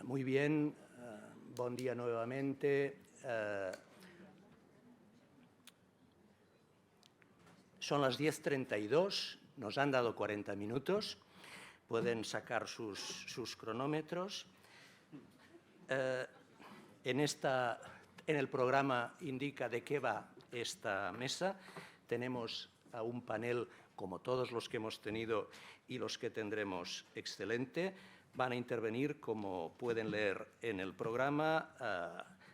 Muy bien, buen día nuevamente. Son las 10:32, nos han dado 40 minutos, pueden sacar sus cronómetros. En el programa indica de qué va esta mesa. Tenemos a un panel, como todos los que hemos tenido y los que tendremos, excelente. Van a intervenir, como pueden leer en el programa,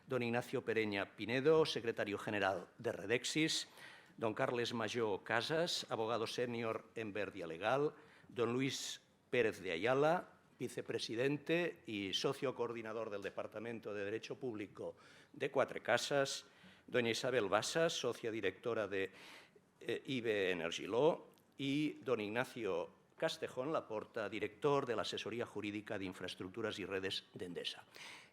don Ignacio Pereña Pinedo, secretario general de Redexis, don Carles Majó Casas, abogado senior en Verdia Legal, don Luis Pérez de Ayala, vicepresidente y socio coordinador del Departamento de Derecho Público de Quatre Casas, doña Isabel Bassas, socia directora de IBE Energy Law, y don Ignacio Castejón Laporta, director de la Asesoría Jurídica de Infraestructuras y Redes de Endesa.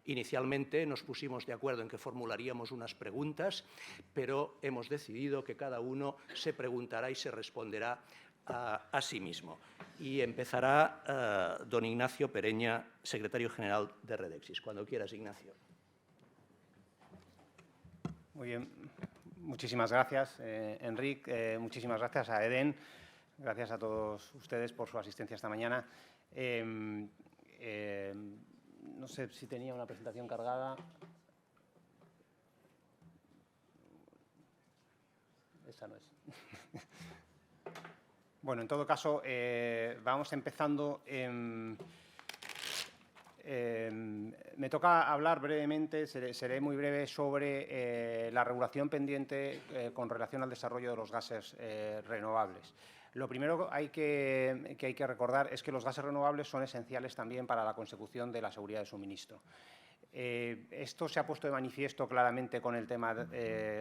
Inicialmente nos pusimos de acuerdo en que formularíamos unas preguntas, pero hemos decidido que cada uno se preguntará y se responderá a sí mismo. Y empezará don Ignacio Pereña, secretario general de Redexis. Cuando quieras, Ignacio. Muy bien. Muchísimas gracias, Enric. Muchísimas gracias a Eden. Gracias a todos ustedes por su asistencia esta mañana. No sé si tenía una presentación cargada. Esa no es. Bueno, en todo caso, vamos empezando. Me toca hablar brevemente, seré muy breve, sobre la regulación pendiente con relación al desarrollo de los gases renovables. Lo primero que hay que recordar es que los gases renovables son esenciales también para la consecución de la seguridad de suministro. Esto se ha puesto de manifiesto claramente con el tema,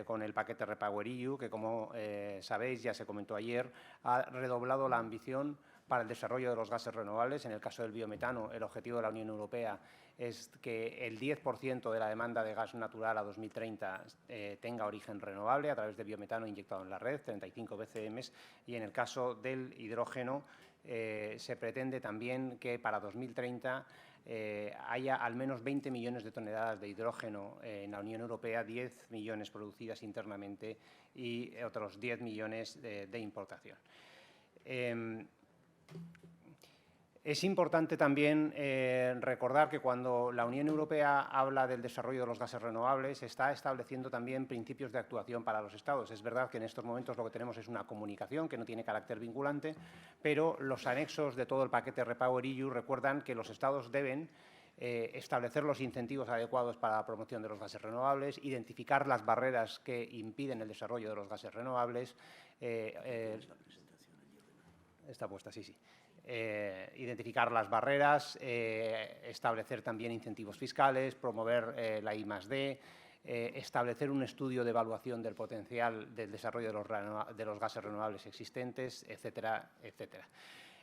con el paquete REPowerEU, que, como sabéis, ya se comentó ayer, ha redoblado la ambición para el desarrollo de los gases renovables. En el caso del biometano, el objetivo de la Unión Europea es que el 10% de la demanda de gas natural a 2030 tenga origen renovable a través de biometano inyectado en la red, 35 BCM, y en el caso del hidrógeno se pretende también que para 2030 haya al menos 20 millones de toneladas de hidrógeno en la Unión Europea, 10 millones producidas internamente y otros 10 millones de importación. Es importante también recordar que cuando la Unión Europea habla del desarrollo de los gases renovables, está estableciendo también principios de actuación para los Estados. Es verdad que en estos momentos lo que tenemos es una comunicación que no tiene carácter vinculante, pero los anexos de todo el paquete REPowerEU recuerdan que los Estados deben establecer los incentivos adecuados para la promoción de los gases renovables, identificar las barreras que impiden el desarrollo de los gases renovables. Está puesta, sí. Identificar las barreras, establecer también incentivos fiscales, promover la I+D, establecer un estudio de evaluación del potencial del desarrollo de los gases renovables existentes, etcétera, etcétera.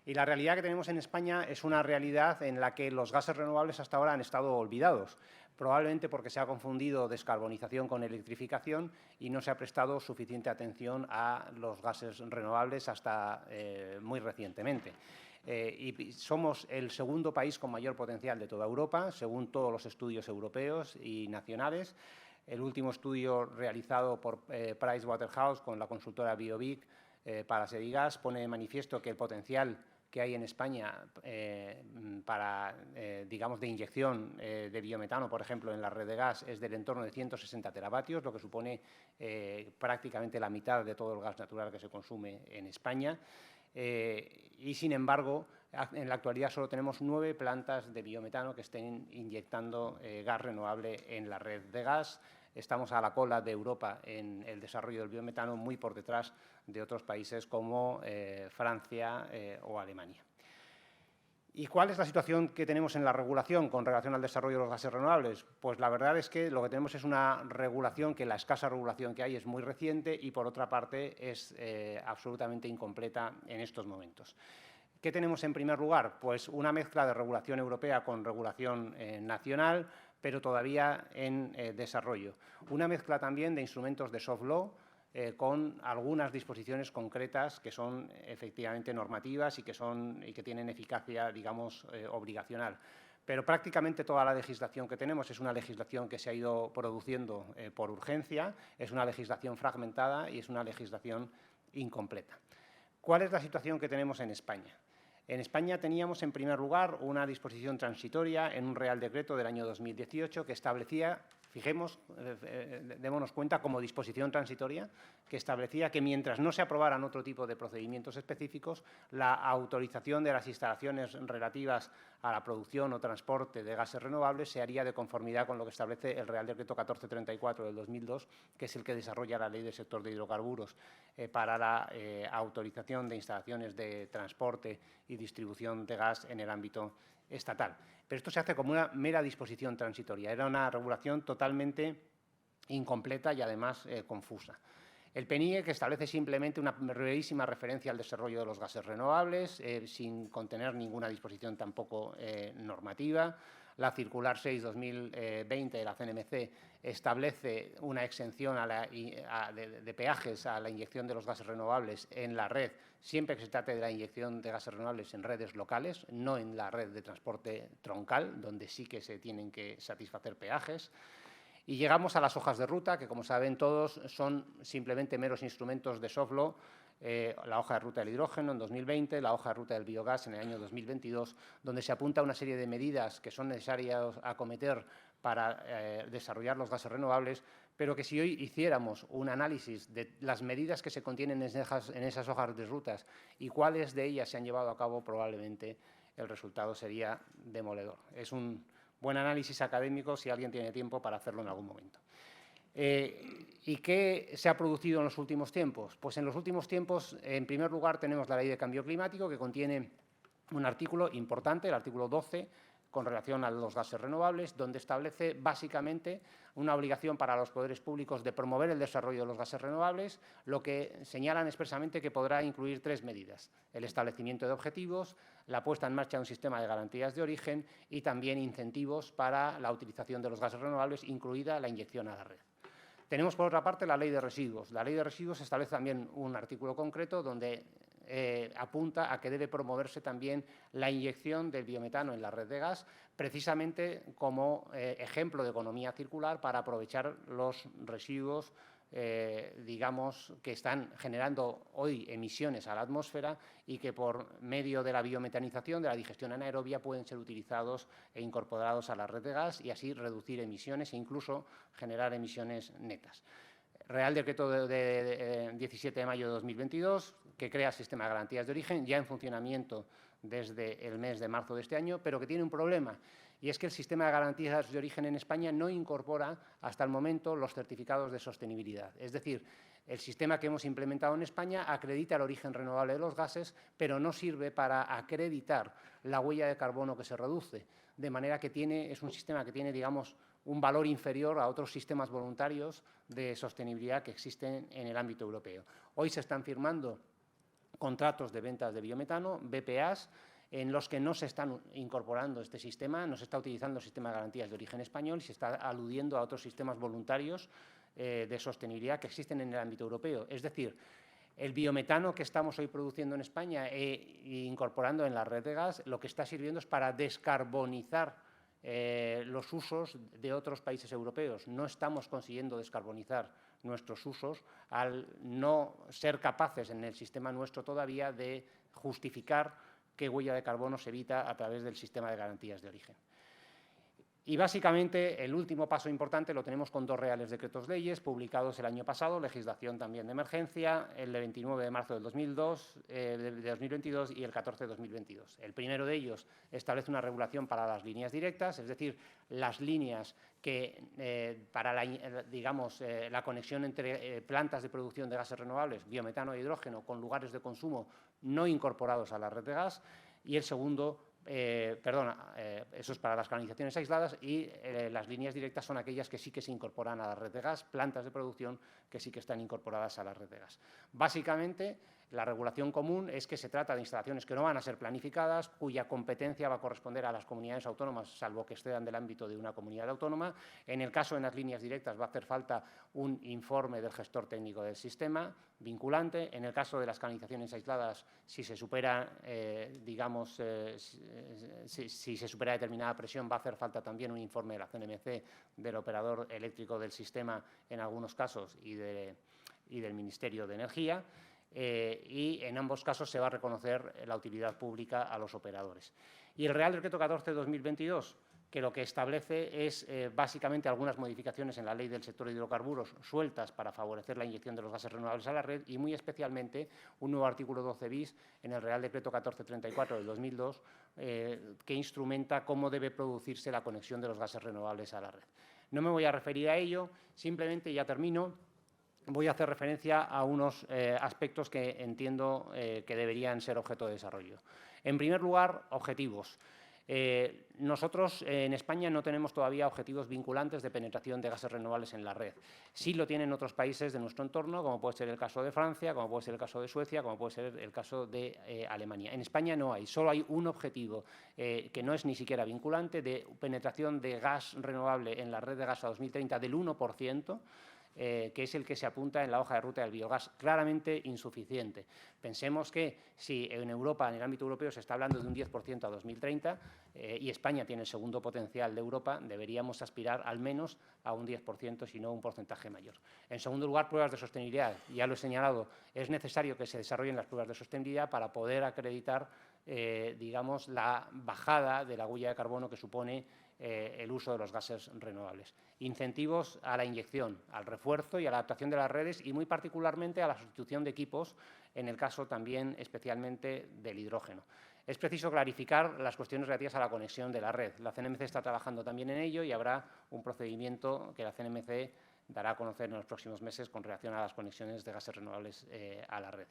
Y la realidad que tenemos en España es una realidad en la que los gases renovables hasta ahora han estado olvidados, probablemente porque se ha confundido descarbonización con electrificación y no se ha prestado suficiente atención a los gases renovables hasta muy recientemente. Y somos el segundo país con mayor potencial de toda Europa, según todos los estudios europeos y nacionales. El último estudio realizado por Pricewaterhouse con la consultora Biovic para Sedigas pone de manifiesto que el potencial que hay en España para, digamos, de inyección de biometano, por ejemplo, en la red de gas, es del entorno de 160 teravatios, lo que supone prácticamente la mitad de todo el gas natural que se consume en España. Y, sin embargo, en la actualidad solo tenemos 9 plantas de biometano que estén inyectando gas renovable en la red de gas. Estamos a la cola de Europa en el desarrollo del biometano, muy por detrás de otros países como Francia o Alemania. ¿Y cuál es la situación que tenemos en la regulación con relación al desarrollo de los gases renovables? Pues la verdad es que lo que tenemos es una regulación que la escasa regulación que hay es muy reciente y, por otra parte, es absolutamente incompleta en estos momentos. ¿Qué tenemos en primer lugar? Pues una mezcla de regulación europea con regulación nacional, pero todavía en desarrollo. Una mezcla también de instrumentos de soft law con algunas disposiciones concretas que son efectivamente normativas y que tienen eficacia, digamos, obligacional. pero prácticamente toda la legislación que tenemos es una legislación que se ha ido produciendo por urgencia, es una legislación fragmentada y es una legislación incompleta. ¿Cuál es la situación que tenemos en España? En España teníamos, en primer lugar, una disposición transitoria en un Real Decreto del año 2018 que establecía, démonos cuenta, como disposición transitoria, que establecía que mientras no se aprobaran otro tipo de procedimientos específicos, la autorización de las instalaciones relativas a la producción o transporte de gases renovables se haría de conformidad con lo que establece el Real Decreto 1434 del 2002, que es el que desarrolla la Ley del Sector de Hidrocarburos para la autorización de instalaciones de transporte y distribución de gas en el ámbito estatal. Pero esto se hace como una mera disposición transitoria. Era una regulación totalmente incompleta y, además, confusa. El PNIE, que establece simplemente una brevísima referencia al desarrollo de los gases renovables, sin contener ninguna disposición tampoco normativa. La circular 6/2020 de la CNMC establece una exención de peajes a la inyección de los gases renovables en la red, siempre que se trate de la inyección de gases renovables en redes locales, no en la red de transporte troncal, donde sí que se tienen que satisfacer peajes. Y llegamos a las hojas de ruta, que, como saben todos, son simplemente meros instrumentos de soft law. La hoja de ruta del hidrógeno en 2020, la hoja de ruta del biogás en el año 2022, donde se apunta una serie de medidas que son necesarias acometer para desarrollar los gases renovables, pero que si hoy hiciéramos un análisis de las medidas que se contienen en esas hojas de rutas y cuáles de ellas se han llevado a cabo, probablemente el resultado sería demoledor. Es un buen análisis académico si alguien tiene tiempo para hacerlo en algún momento. ¿Y qué se ha producido en los últimos tiempos? Pues en los últimos tiempos, en primer lugar, tenemos la Ley de Cambio Climático, que contiene un artículo importante, el artículo 12, con relación a los gases renovables, donde establece básicamente una obligación para los poderes públicos de promover el desarrollo de los gases renovables, lo que señalan expresamente que podrá incluir 3 medidas: el establecimiento de objetivos, la puesta en marcha de un sistema de garantías de origen y también incentivos para la utilización de los gases renovables, incluida la inyección a la red. Tenemos, por otra parte, la Ley de Residuos. La Ley de Residuos establece también un artículo concreto donde apunta a que debe promoverse también la inyección del biometano en la red de gas, precisamente como ejemplo de economía circular para aprovechar los residuos, digamos, que están generando hoy emisiones a la atmósfera y que por medio de la biometanización, de la digestión anaerobia, pueden ser utilizados e incorporados a la red de gas y así reducir emisiones e incluso generar emisiones netas. Real Decreto de 17 de mayo de 2022, que crea el sistema de garantías de origen, ya en funcionamiento desde el mes de marzo de este año, pero que tiene un problema, y es que el sistema de garantías de origen en España no incorpora hasta el momento los certificados de sostenibilidad. Es decir, el sistema que hemos implementado en España acredita el origen renovable de los gases, pero no sirve para acreditar la huella de carbono que se reduce, de manera que es un sistema que tiene, digamos, un valor inferior a otros sistemas voluntarios de sostenibilidad que existen en el ámbito europeo. Hoy se están firmando contratos de ventas de biometano, BPAs, en los que no se están incorporando este sistema, no se está utilizando el sistema de garantías de origen español y se está aludiendo a otros sistemas voluntarios de sostenibilidad que existen en el ámbito europeo. Es decir, el biometano que estamos hoy produciendo en España e incorporando en la red de gas, lo que está sirviendo es para descarbonizar los usos de otros países europeos. No estamos consiguiendo descarbonizar nuestros usos al no ser capaces en el sistema nuestro todavía de justificar qué huella de carbono se evita a través del sistema de garantías de origen. Y básicamente el último paso importante lo tenemos con 2 reales decretos leyes publicados el año pasado, legislación también de emergencia, el de 29 de marzo del 2022 y el 14 de 2022. El primero de ellos establece una regulación para las líneas directas, es decir, las líneas que para la conexión entre plantas de producción de gases renovables, biometano e hidrógeno, con lugares de consumo no incorporados a la red de gas, y el segundo, eso es para las canalizaciones aisladas, y las líneas directas son aquellas que sí que se incorporan a la red de gas, plantas de producción que sí que están incorporadas a la red de gas. Básicamente, La regulación común es que se trata de instalaciones que no van a ser planificadas, cuya competencia va a corresponder a las comunidades autónomas, salvo que excedan del ámbito de una comunidad autónoma. En el caso de las líneas directas va a hacer falta un informe del gestor técnico del sistema vinculante. En el caso de las canalizaciones aisladas, si se supera, si se supera determinada presión, va a hacer falta también un informe de la CNMC, del operador eléctrico del sistema en algunos casos y del Ministerio de Energía. Y en ambos casos se va a reconocer la utilidad pública a los operadores. Y el Real Decreto 14/2022, que lo que establece es básicamente algunas modificaciones en la ley del sector de hidrocarburos sueltas para favorecer la inyección de los gases renovables a la red y muy especialmente un nuevo artículo 12 bis en el Real Decreto 1434 del 2002 que instrumenta cómo debe producirse la conexión de los gases renovables a la red. No me voy a referir a ello, simplemente ya termino. Voy a hacer referencia a unos aspectos que entiendo que deberían ser objeto de desarrollo. En primer lugar, objetivos. Nosotros en España no tenemos todavía objetivos vinculantes de penetración de gases renovables en la red. Sí lo tienen otros países de nuestro entorno, como puede ser el caso de Francia, como puede ser el caso de Suecia, como puede ser el caso de Alemania. En España no hay, solo hay un objetivo que no es ni siquiera vinculante de penetración de gas renovable en la red de gas a 2030 del 1%, que es el que se apunta en la hoja de ruta del biogás, claramente insuficiente. Pensemos que si en Europa, en el ámbito europeo, se está hablando de un 10% a 2030 y España tiene el segundo potencial de Europa, deberíamos aspirar al menos a un 10%, si no un porcentaje mayor. En segundo lugar, pruebas de sostenibilidad. Ya lo he señalado, es necesario que se desarrollen las pruebas de sostenibilidad para poder acreditar, digamos, la bajada de la huella de carbono que supone el uso de los gases renovables. Incentivos a la inyección, al refuerzo y a la adaptación de las redes y muy particularmente a la sustitución de equipos, en el caso también especialmente del hidrógeno. Es preciso clarificar las cuestiones relativas a la conexión de la red. La CNMC está trabajando también en ello y habrá un procedimiento que la CNMC dará a conocer en los próximos meses con relación a las conexiones de gases renovables a la red.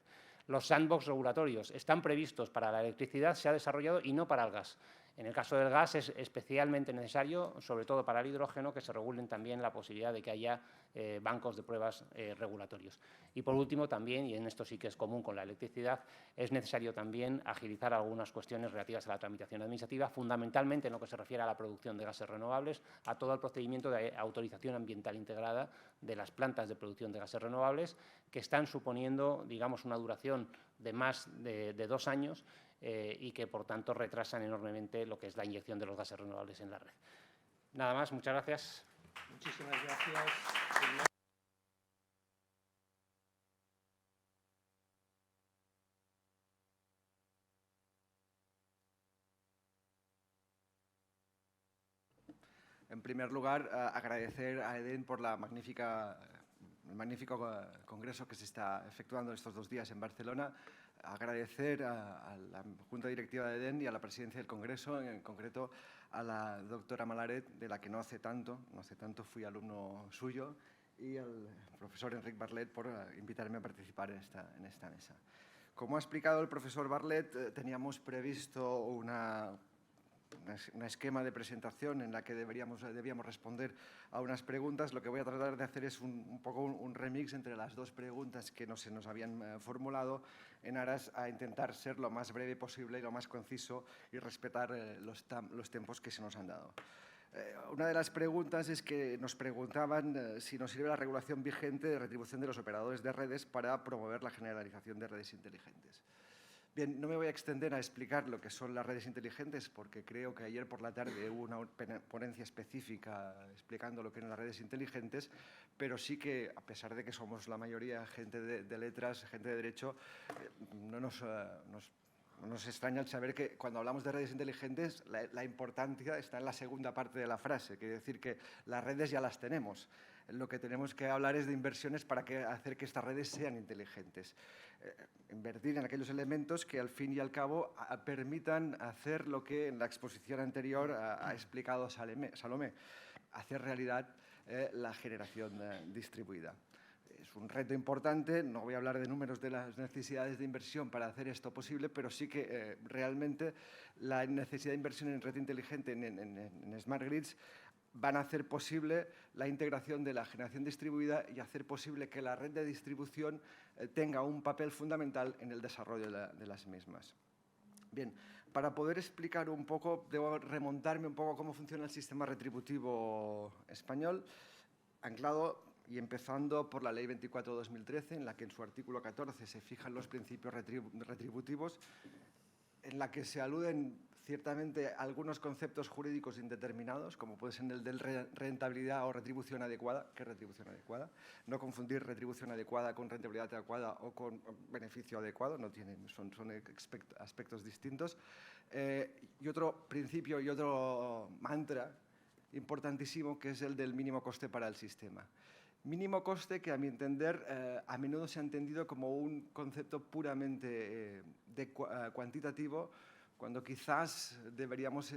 Los sandbox regulatorios están previstos para la electricidad, se ha desarrollado y no para el gas. En el caso del gas es especialmente necesario, sobre todo para el hidrógeno, que se regulen también la posibilidad de que haya bancos de pruebas regulatorios. Y por último también, y en esto sí que es común con la electricidad, es necesario también agilizar algunas cuestiones relativas a la tramitación administrativa, fundamentalmente en lo que se refiere a la producción de gases renovables, a todo el procedimiento de autorización ambiental integrada de las plantas de producción de gases renovables, que están suponiendo, digamos, una duración de más de 2 años y que, por tanto, retrasan enormemente lo que es la inyección de los gases renovables en la red. Nada más, muchas gracias. Muchísimas gracias. En primer lugar, agradecer a EDEN por el magnífico congreso que se está efectuando estos 2 días en Barcelona. Agradecer a la Junta Directiva de EDEN y a la presidencia del Congreso, en concreto a la doctora Malaret, de la que no hace tanto fui alumno suyo, y al profesor Enric Barlet por invitarme a participar en esta mesa. Como ha explicado el profesor Barlet, teníamos previsto un esquema de presentación en la que debíamos responder a unas preguntas. Lo que voy a tratar de hacer es un poco un remix entre las 2 preguntas que se nos habían formulado, en aras a intentar ser lo más breve posible y lo más conciso y respetar los tiempos que se nos han dado. Una de las preguntas es que nos preguntaban si nos sirve la regulación vigente de retribución de los operadores de redes para promover la generalización de redes inteligentes. Bien, no me voy a extender a explicar lo que son las redes inteligentes porque creo que ayer por la tarde hubo una ponencia específica explicando lo que eran las redes inteligentes, pero sí que, a pesar de que somos la mayoría gente de letras, gente de derecho, no nos extraña el saber que cuando hablamos de redes inteligentes la importancia está en la segunda parte de la frase, quiere decir que las redes ya las tenemos. Lo que tenemos que hablar es de inversiones para hacer que estas redes sean inteligentes. Invertir en aquellos elementos que al fin y al cabo permitan hacer lo que en la exposición anterior ha explicado Salomé, hacer realidad la generación distribuida. Es un reto importante, no voy a hablar de números de las necesidades de inversión para hacer esto posible, pero sí que realmente la necesidad de inversión en red inteligente, en smart grids, van a hacer posible la integración de la generación distribuida y hacer posible que la red de distribución tenga un papel fundamental en el desarrollo de las mismas. Bien, para poder explicar un poco, debo remontarme un poco a cómo funciona el sistema retributivo español, anclado y empezando por la Ley 24/2013, en la que en su artículo 14 se fijan los principios retributivos, en la que se aluden ciertamente algunos conceptos jurídicos indeterminados, como puede ser el de rentabilidad o retribución adecuada. ¿Qué es retribución adecuada? No confundir retribución adecuada con rentabilidad adecuada o con beneficio adecuado, no tienen, son aspectos distintos. Y otro principio y otro mantra importantísimo, que es el del mínimo coste para el sistema. Mínimo coste que, a mi entender, a menudo se ha entendido como un concepto puramente cuantitativo, cuando quizás deberíamos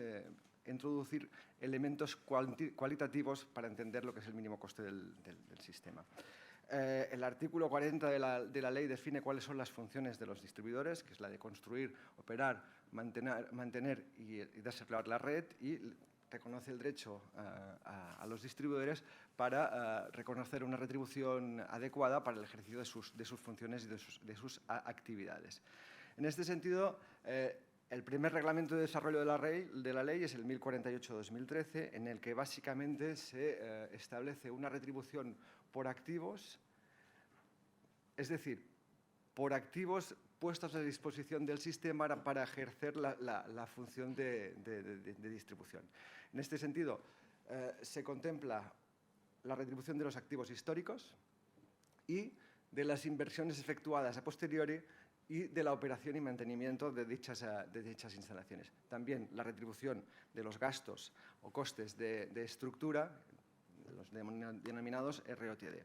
introducir elementos cualitativos para entender lo que es el mínimo coste del sistema. El artículo 40 de la ley define cuáles son las funciones de los distribuidores, que es la de construir, operar, mantener y desarrollar la red, y reconoce el derecho a los distribuidores para reconocer una retribución adecuada para el ejercicio de sus funciones y de sus actividades. En este sentido, el primer reglamento de desarrollo de la ley es el 1048/2013, en el que básicamente se establece una retribución por activos, es decir, por activos puestos a disposición del sistema para ejercer la función de distribución. En este sentido, se contempla la retribución de los activos históricos y de las inversiones efectuadas a posteriori y de la operación y mantenimiento de dichas instalaciones. También la retribución de los gastos o costes de estructura, los denominados ROTD.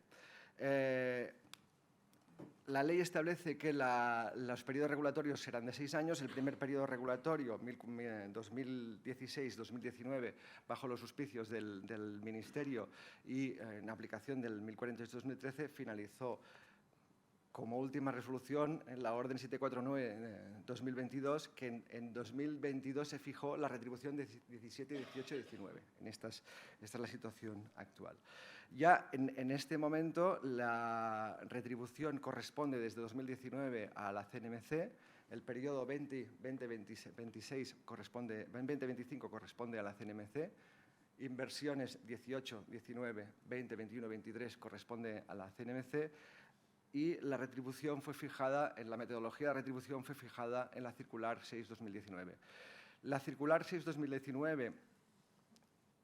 La ley establece que los periodos regulatorios serán de 6 años. El primer periodo regulatorio, 2016-2019, bajo los auspicios del Ministerio y en aplicación del 1048/2013, finalizó como última resolución en la Orden 749/2022, que en 2022 se fijó la retribución de 17, 18 y 19. Esta es la situación actual. Ya en este momento la retribución corresponde desde 2019 a la CNMC, el periodo 2025 corresponde a la CNMC, inversiones 18, 19, 20, 21, 23 corresponde a la CNMC, y la retribución fue fijada, la metodología de retribución fue fijada en la Circular 6/2019. La Circular 6/2019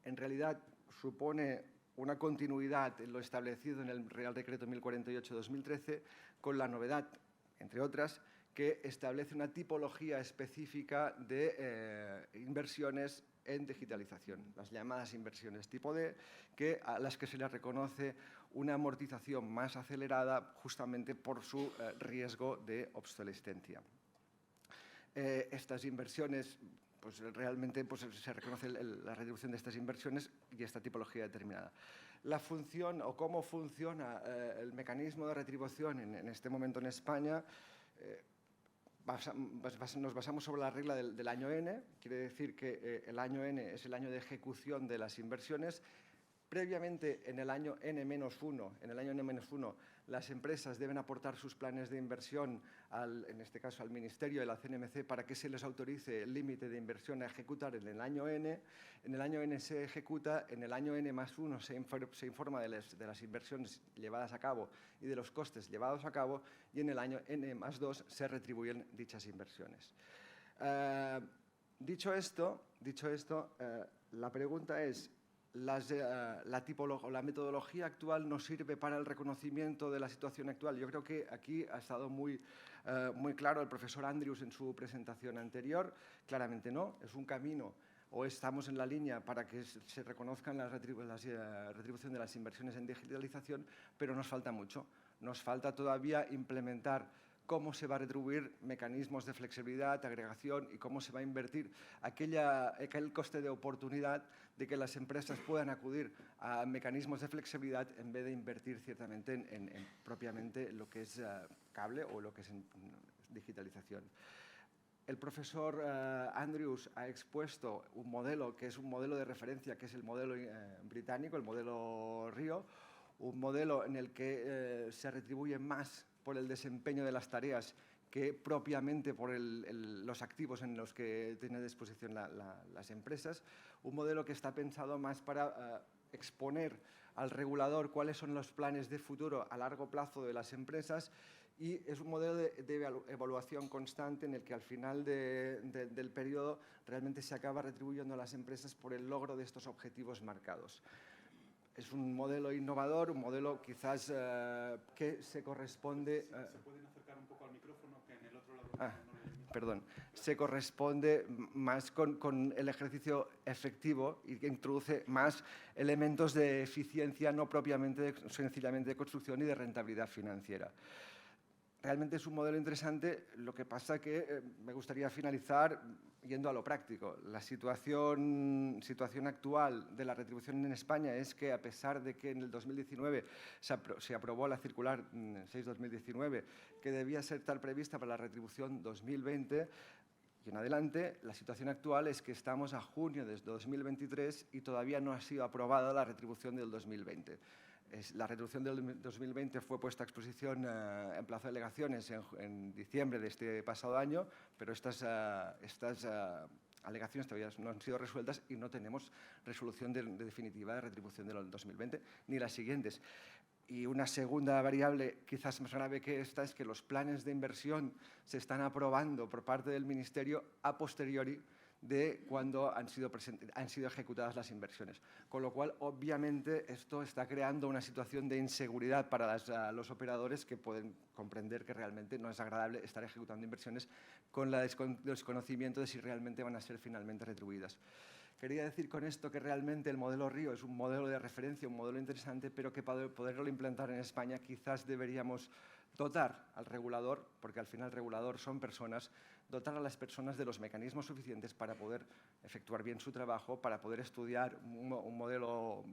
en realidad supone una continuidad en lo establecido en el Real Decreto 1048/2013, con la novedad, entre otras, que establece una tipología específica de inversiones en digitalización, las llamadas inversiones tipo D, a las que se les reconoce una amortización más acelerada justamente por su riesgo de obsolescencia. Estas inversiones, pues realmente se reconoce la retribución de estas inversiones y esta tipología determinada. La función o cómo funciona el mecanismo de retribución en este momento en España, nos basamos sobre la regla del año N, quiere decir que el año N es el año de ejecución de las inversiones. Previamente, en el año N-1, las empresas deben aportar sus planes de inversión, en este caso al Ministerio de la CNMC, para que se les autorice el límite de inversión a ejecutar en el año N. En el año N se ejecuta, en el año N+1 se informa de las inversiones llevadas a cabo y de los costes llevados a cabo, y en el año N+2 se retribuyen dichas inversiones. Dicho esto, la pregunta es: la metodología actual nos sirve para el reconocimiento de la situación actual. Yo creo que aquí ha estado muy claro el profesor Andrews en su presentación anterior. Claramente no, es un camino, o estamos en la línea para que se reconozcan la retribución de las inversiones en digitalización, pero nos falta mucho. Nos falta todavía implementar cómo se va a retribuir mecanismos de flexibilidad, agregación, y cómo se va a invertir aquel coste de oportunidad de que las empresas puedan acudir a mecanismos de flexibilidad en vez de invertir ciertamente en propiamente lo que es cable o lo que es digitalización. el profesor Andrews ha expuesto un modelo que es un modelo de referencia, que es el modelo británico, el modelo Río, un modelo en el que se retribuye más por el desempeño de las tareas que propiamente por los activos en los que tienen a disposición las empresas. Un modelo que está pensado más para exponer al regulador cuáles son los planes de futuro a largo plazo de las empresas, y es un modelo de evaluación constante en el que al final del periodo realmente se acaba retribuyendo a las empresas por el logro de estos objetivos marcados. Es un modelo innovador, un modelo quizás que se corresponde… ¿Se pueden acercar un poco al micrófono que en el otro lado? Perdón. Se corresponde más con el ejercicio efectivo y que introduce más elementos de eficiencia, no propiamente, sencillamente de construcción y de rentabilidad financiera. Realmente es un modelo interesante, lo que pasa que me gustaría finalizar yendo a lo práctico. La situación actual de la retribución en España es que, a pesar de que en el 2019 se aprobó la circular 6/2019, que debía ser tal prevista para la retribución 2020, y en adelante, la situación actual es que estamos a junio de 2023 y todavía no ha sido aprobada la retribución del 2020. La retribución del 2020 fue puesta a exposición en plazo de alegaciones en diciembre de este pasado año, pero estas alegaciones todavía no han sido resueltas y no tenemos resolución definitiva de retribución del 2020 ni las siguientes. Y una segunda variable, quizás más grave que esta, es que los planes de inversión se están aprobando por parte del Ministerio a posteriori de cuando han sido ejecutadas las inversiones. Con lo cual, obviamente, esto está creando una situación de inseguridad para los operadores, que pueden comprender que realmente no es agradable estar ejecutando inversiones con el desconocimiento de si realmente van a ser finalmente retribuidas. Quería decir con esto que realmente el modelo Río es un modelo de referencia, un modelo interesante, pero que para poderlo implantar en España quizás deberíamos dotar al regulador, porque al final el regulador son personas, dotar a las personas de los mecanismos suficientes para poder efectuar bien su trabajo, para poder estudiar un modelo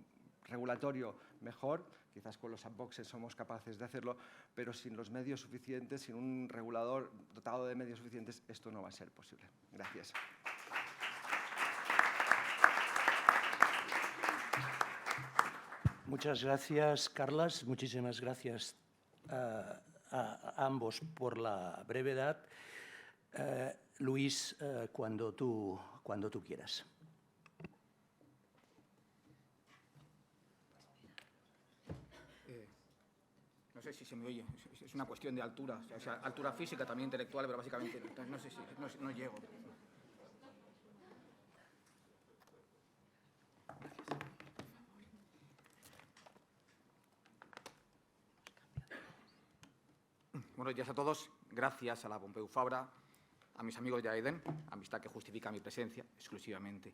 regulatorio mejor. Quizás con los sandboxes somos capaces de hacerlo, pero sin los medios suficientes, sin un regulador dotado de medios suficientes, esto no va a ser posible. Gracias. Muchas gracias, Carlas. Muchísimas gracias a ambos por la brevedad. Luis, cuando tú quieras. No sé si se me oye, es una cuestión de altura, o sea, altura física, también intelectual, pero básicamente no sé si no llego. Buenos días a todos. Gracias a la Pompeu Fabra, a mis amigos de AEDEN, amistad que justifica mi presencia exclusivamente.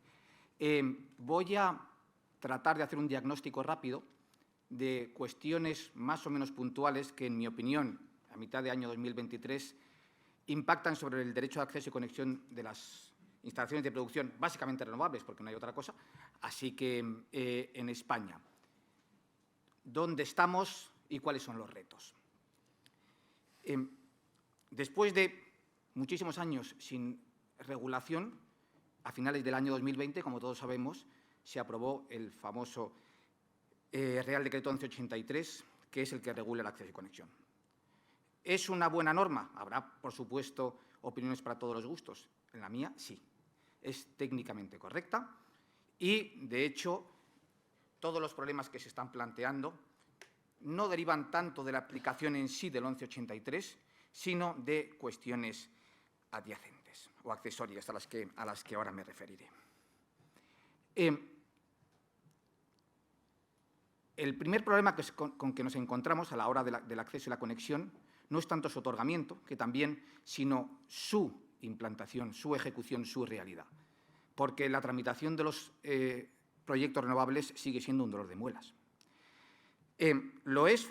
Voy a tratar de hacer un diagnóstico rápido de cuestiones más o menos puntuales que, en mi opinión, a mitad de año 2023, impactan sobre el derecho de acceso y conexión de las instalaciones de producción, básicamente renovables, porque no hay otra cosa. Así que, en España, ¿dónde estamos y cuáles son los retos? Después de muchísimos años sin regulación, a finales del año 2020, como todos sabemos, se aprobó el famoso Real Decreto 1183, que es el que regula el acceso y conexión. ¿Es una buena norma? Habrá, por supuesto, opiniones para todos los gustos. En la mía, sí. Es técnicamente correcta y, de hecho, todos los problemas que se están planteando no derivan tanto de la aplicación en sí del 1183, sino de cuestiones adyacentes o accesorias a las que ahora me referiré. El primer problema con que nos encontramos a la hora del acceso y la conexión no es tanto su otorgamiento, que también, sino su implantación, su ejecución, su realidad. Porque la tramitación de los proyectos renovables sigue siendo un dolor de muelas. Lo es,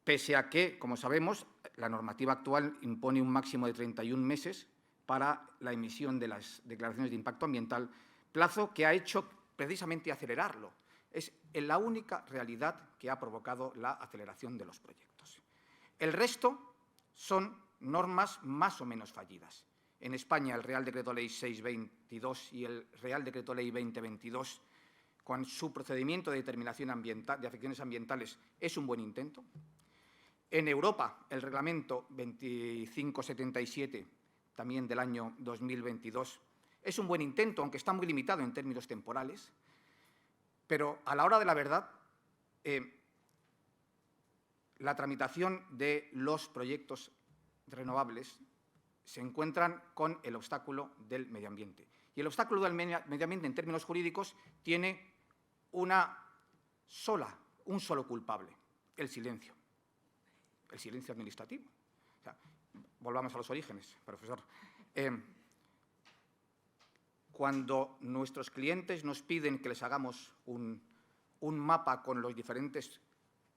pese a que, como sabemos, la normativa actual impone un máximo de 31 meses para la emisión de las declaraciones de impacto ambiental, plazo que ha hecho precisamente acelerarlo. Es la única realidad que ha provocado la aceleración de los proyectos. El resto son normas más o menos fallidas. en España el Real Decreto Ley 622 y el Real Decreto Ley 2022, con su procedimiento de determinación ambiental, de afecciones ambientales, es un buen intento. En Europa, el Reglamento 2577, también del año 2022, es un buen intento, aunque está muy limitado en términos temporales, pero a la hora de la verdad, la tramitación de los proyectos renovables se encuentran con el obstáculo del medio ambiente. Y el obstáculo del medio ambiente, en términos jurídicos, tiene un solo culpable: el silencio administrativo. O sea, volvamos a los orígenes, profesor. Cuando nuestros clientes nos piden que les hagamos un mapa con los diferentes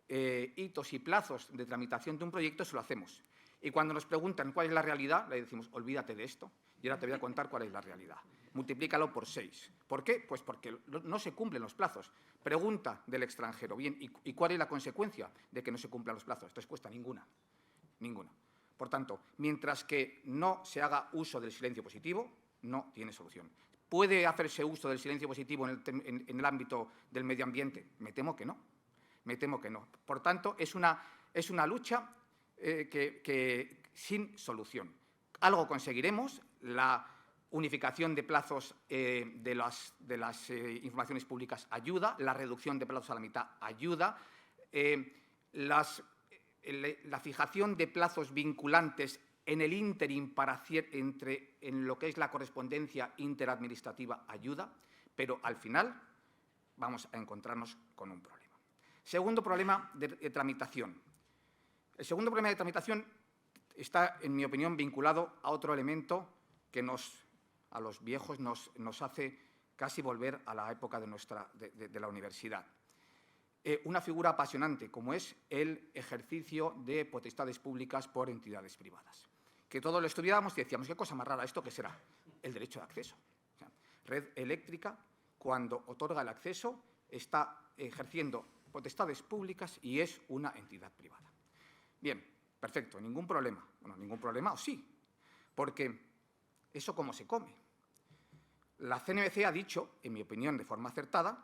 hitos y plazos de tramitación de un proyecto, se lo hacemos. Y cuando nos preguntan cuál es la realidad, le decimos: olvídate de esto y ahora te voy a contar cuál es la realidad. Multiplícalo por 6. ¿Por qué? Pues porque no se cumplen los plazos. Pregunta del extranjero: bien, ¿y cuál es la consecuencia de que no se cumplan los plazos? Respuesta: ninguna. Ninguna. Por tanto, mientras que no se haga uso del silencio positivo, no tiene solución. ¿Puede hacerse uso del silencio positivo en el ámbito del medio ambiente? Me temo que no. Me temo que no. Por tanto, es una lucha sin solución. Algo conseguiremos: la unificación de plazos de las informaciones públicas ayuda, la reducción de plazos a la mitad ayuda, la fijación de plazos vinculantes en el ínterin en lo que es la correspondencia interadministrativa ayuda, pero al final vamos a encontrarnos con un problema. Segundo problema de tramitación. El segundo problema de tramitación está, en mi opinión, vinculado a otro elemento que a los viejos nos hace casi volver a la época de la universidad. Una figura apasionante, como es el ejercicio de potestades públicas por entidades privadas. Que todos lo estudiábamos y decíamos: ¿qué cosa más rara esto? ¿Qué será? El derecho de acceso. O sea, Red Eléctrica, cuando otorga el acceso, está ejerciendo potestades públicas y es una entidad privada. Bien, perfecto, ningún problema. Bueno, ningún problema, o sí, porque ¿eso cómo se come? La CNMC ha dicho, en mi opinión, de forma acertada,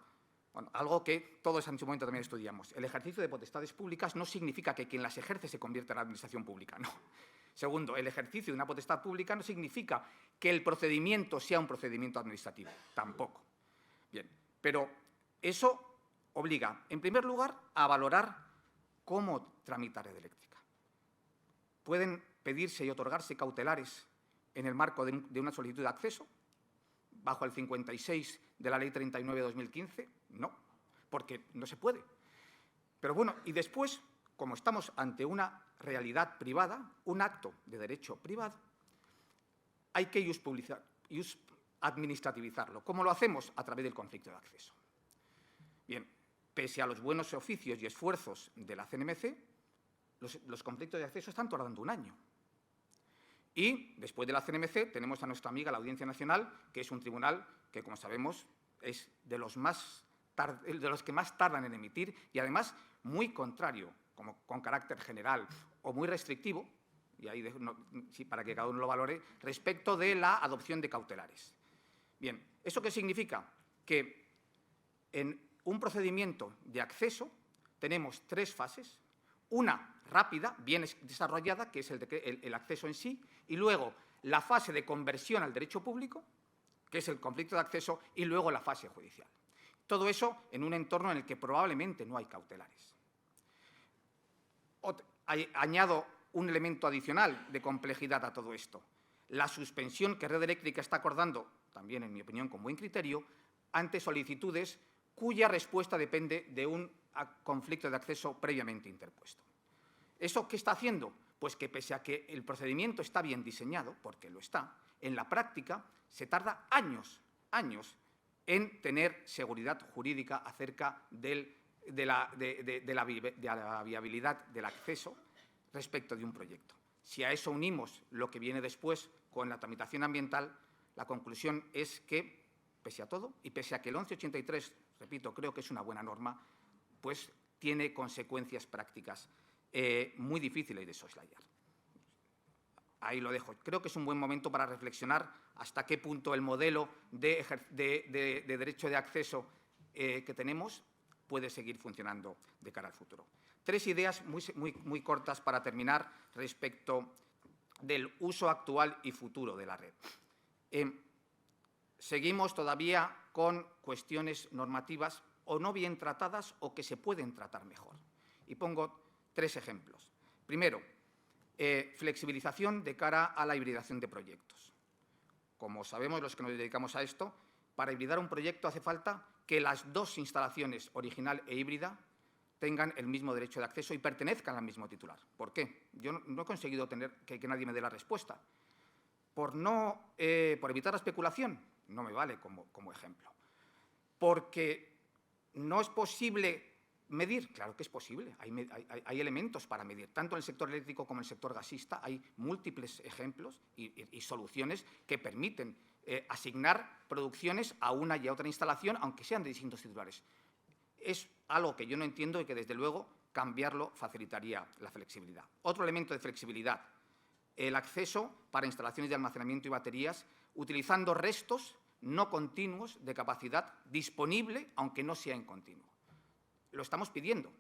algo que todos en su momento también estudiamos: el ejercicio de potestades públicas no significa que quien las ejerce se convierta en la administración pública, no. Segundo, el ejercicio de una potestad pública no significa que el procedimiento sea un procedimiento administrativo, tampoco. Bien, pero eso obliga, en primer lugar, a valorar cómo tramitar Red Eléctrica. ¿Pueden pedirse y otorgarse cautelares en el marco de una solicitud de acceso bajo el 56 de la Ley 39 de 2015? No, porque no se puede. Pero bueno, y después, como estamos ante una realidad privada, un acto de derecho privado, hay que administrativizarlo. ¿Cómo lo hacemos? A través del conflicto de acceso. Bien, pese a los buenos oficios y esfuerzos de la CNMC, los conflictos de acceso están tardando un año. Y después de la CNMC tenemos a nuestra amiga la Audiencia Nacional, que es un tribunal que, como sabemos, es de los que más tardan en emitir y, además, muy contrario, como con carácter general o muy restrictivo, y ahí sí, para que cada uno lo valore, respecto de la adopción de cautelares. Bien, ¿eso qué significa? Que en un procedimiento de acceso tenemos 3 fases: una rápida, bien desarrollada, que es el acceso en sí, y luego la fase de conversión al derecho público, que es el conflicto de acceso, y luego la fase judicial. Todo eso en un entorno en el que probablemente no hay cautelares. Añado un elemento adicional de complejidad a todo esto: la suspensión que Red Eléctrica está acordando, también en mi opinión con buen criterio, ante solicitudes cuya respuesta depende de un conflicto de acceso previamente interpuesto. ¿Eso qué está haciendo? Pues que, pese a que el procedimiento está bien diseñado, porque lo está, en la práctica se tarda años en tener seguridad jurídica acerca de la viabilidad del acceso respecto de un proyecto. Si a eso unimos lo que viene después con la tramitación ambiental, la conclusión es que, pese a todo, y pese a que el 1183, repito, creo que es una buena norma, pues tiene consecuencias prácticas muy difíciles de soslayar. ahí lo dejo. Creo que es un buen momento para reflexionar hasta qué punto el modelo de derecho de acceso que tenemos puede seguir funcionando de cara al futuro. 3 ideas muy cortas para terminar respecto del uso actual y futuro de la red. Seguimos todavía con cuestiones normativas o no bien tratadas o que se pueden tratar mejor. Y pongo 3 ejemplos. Primero, flexibilización de cara a la hibridación de proyectos. Como sabemos los que nos dedicamos a esto, para hibridar un proyecto hace falta que las 2 instalaciones, original e híbrida, tengan el mismo derecho de acceso y pertenezcan al mismo titular. ¿Por qué? Yo no he conseguido que nadie me dé la respuesta. Por evitar la especulación, no me vale como ejemplo. Porque no es posible medir, claro que es posible, hay elementos para medir. Tanto en el sector eléctrico como en el sector gasista hay múltiples ejemplos y soluciones que permiten asignar producciones a una y a otra instalación, aunque sean de distintos titulares. Es algo que yo no entiendo y que, desde luego, cambiarlo facilitaría la flexibilidad. Otro elemento de flexibilidad, el acceso para instalaciones de almacenamiento y baterías utilizando restos no continuos de capacidad disponible, aunque no sea en continuo. Lo estamos pidiendo,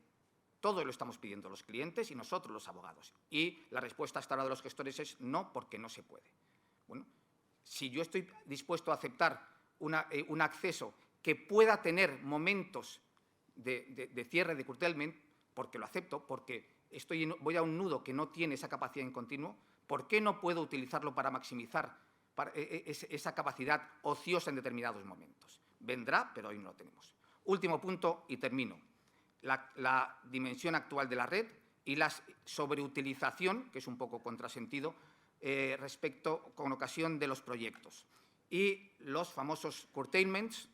todos lo estamos pidiendo, los clientes y nosotros, los abogados. Y la respuesta hasta ahora de los gestores es no, porque no se puede. Bueno, si yo estoy dispuesto a aceptar un acceso que pueda tener momentos de cierre, de curtailment, porque lo acepto, porque voy a un nudo que no tiene esa capacidad en continuo, ¿por qué no puedo utilizarlo para maximizar esa capacidad ociosa en determinados momentos? Vendrá, pero hoy no lo tenemos. Último punto y termino. La dimensión actual de la red y la sobreutilización, que es un poco contrasentido, con ocasión de los proyectos. Y los famosos curtailments,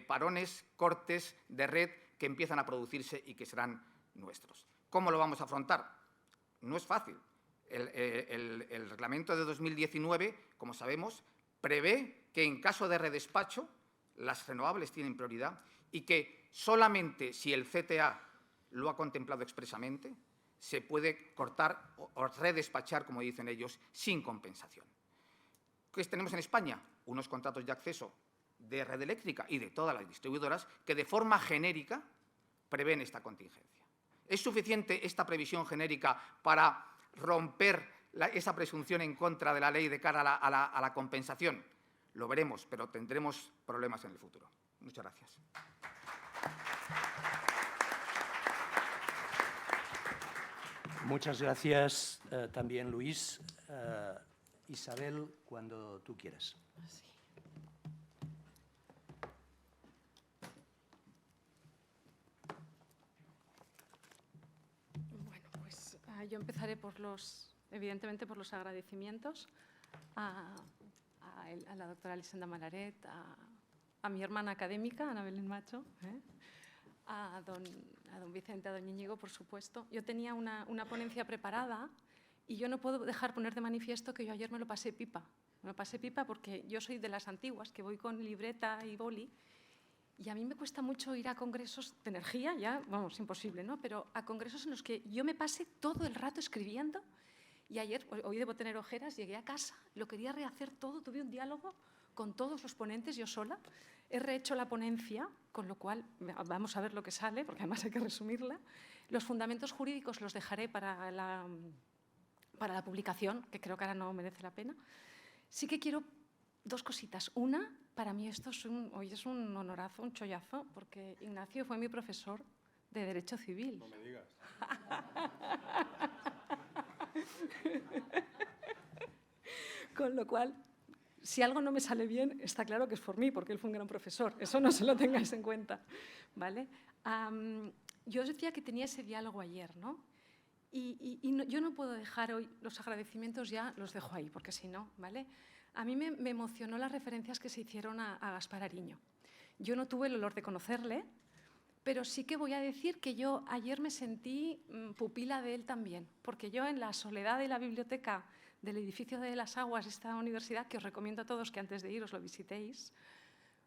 parones, cortes de red que empiezan a producirse y que serán nuestros. ¿Cómo lo vamos a afrontar? No es fácil. El reglamento de 2019, como sabemos, prevé que en caso de redespacho las renovables tienen prioridad y que solamente si el CTA lo ha contemplado expresamente se puede cortar o redespachar, como dicen ellos, sin compensación. ¿Qué tenemos en España? Unos contratos de acceso de red eléctrica y de todas las distribuidoras que de forma genérica prevén esta contingencia. ¿Es suficiente esta previsión genérica para romper esa presunción en contra de la ley de cara a la compensación? Lo veremos, pero tendremos problemas en el futuro. Muchas gracias. Muchas gracias también, Luis. Isabel, cuando tú quieras. Sí. Bueno, pues yo empezaré evidentemente por los agradecimientos a la doctora Elisenda Malaret, a mi hermana académica, Ana Belén Macho, a don Vicente, a don Íñigo, por supuesto. Yo tenía una ponencia preparada y yo no puedo dejar poner de manifiesto que yo ayer me lo pasé pipa. Me lo pasé pipa porque yo soy de las antiguas, que voy con libreta y boli, y a mí me cuesta mucho ir a congresos de energía, ya, vamos, imposible, ¿no? Pero a congresos en los que yo me pase todo el rato escribiendo. Y ayer, hoy debo tener ojeras, llegué a casa, lo quería rehacer todo, tuve un diálogo con todos los ponentes, yo sola. He rehecho la ponencia, con lo cual vamos a ver lo que sale, porque además hay que resumirla. Los fundamentos jurídicos los dejaré para la publicación, que creo que ahora no merece la pena. Sí que quiero 2 cositas. Una, para mí esto hoy es un honorazo, un chollazo, porque Ignacio fue mi profesor de Derecho Civil. No me digas. Con lo cual, si algo no me sale bien, está claro que es por mí, porque él fue un gran profesor. Eso no se lo tengáis en cuenta, ¿vale? Yo os decía que tenía ese diálogo ayer, ¿no? Yo no puedo dejar hoy los agradecimientos, ya los dejo ahí, porque si no, ¿vale? A mí me emocionó las referencias que se hicieron a Gaspar Ariño. Yo no tuve el honor de conocerle, pero sí que voy a decir que yo ayer me sentí pupila de él también, porque yo en la soledad de la biblioteca del edificio de las Aguas, esta universidad, que os recomiendo a todos que antes de ir os lo visitéis,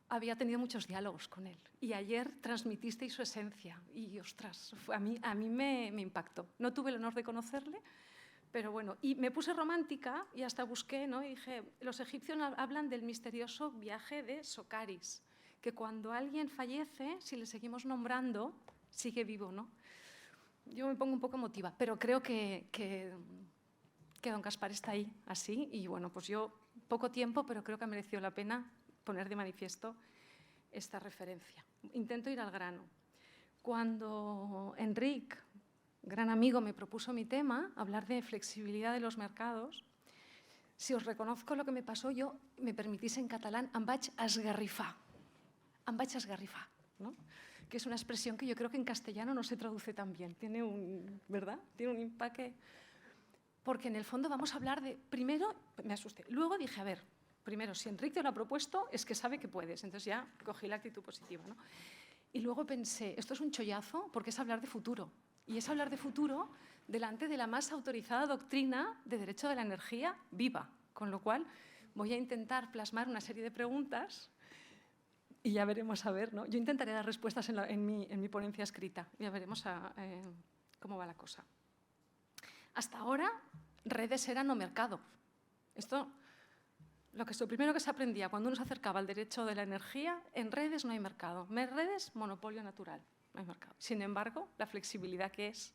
había tenido muchos diálogos con él. Y ayer transmitisteis su esencia. Y, ostras, a mí me impactó. No tuve el honor de conocerle, Pero bueno, y me puse romántica y hasta busqué, ¿no? Y dije, los egipcios hablan del misterioso viaje de Socaris, que cuando alguien fallece, si le seguimos nombrando, sigue vivo, ¿no? Yo me pongo un poco emotiva, pero creo que don Gaspar está ahí, así, y bueno, pues yo, poco tiempo, pero creo que ha merecido la pena poner de manifiesto esta referencia. Intento ir al grano. Cuando Enric, gran amigo, me propuso mi tema, hablar de flexibilidad de los mercados, si os reconozco lo que me pasó, yo, me permitís en catalán, em vaig esgarrifar. Em vaig esgarrifar, ¿no? Que es una expresión que yo creo que en castellano no se traduce tan bien. Tiene un, ¿verdad? Tiene un empaque. Porque en el fondo vamos a hablar de, primero, me asusté, luego dije, a ver, primero, si Enric te lo ha propuesto, es que sabe que puedes. Entonces ya cogí la actitud positiva, ¿no? Y luego pensé, esto es un chollazo porque es hablar de futuro. Y es hablar de futuro delante de la más autorizada doctrina de derecho de la energía viva. Con lo cual voy a intentar plasmar una serie de preguntas y ya veremos a ver, ¿no? Yo intentaré dar respuestas en mi ponencia escrita. Ya veremos cómo va la cosa. Hasta ahora, redes eran no mercado. Esto, lo primero que se aprendía cuando uno se acercaba al derecho de la energía, en redes no hay mercado. En redes, monopolio natural, no hay mercado. Sin embargo, la flexibilidad que es,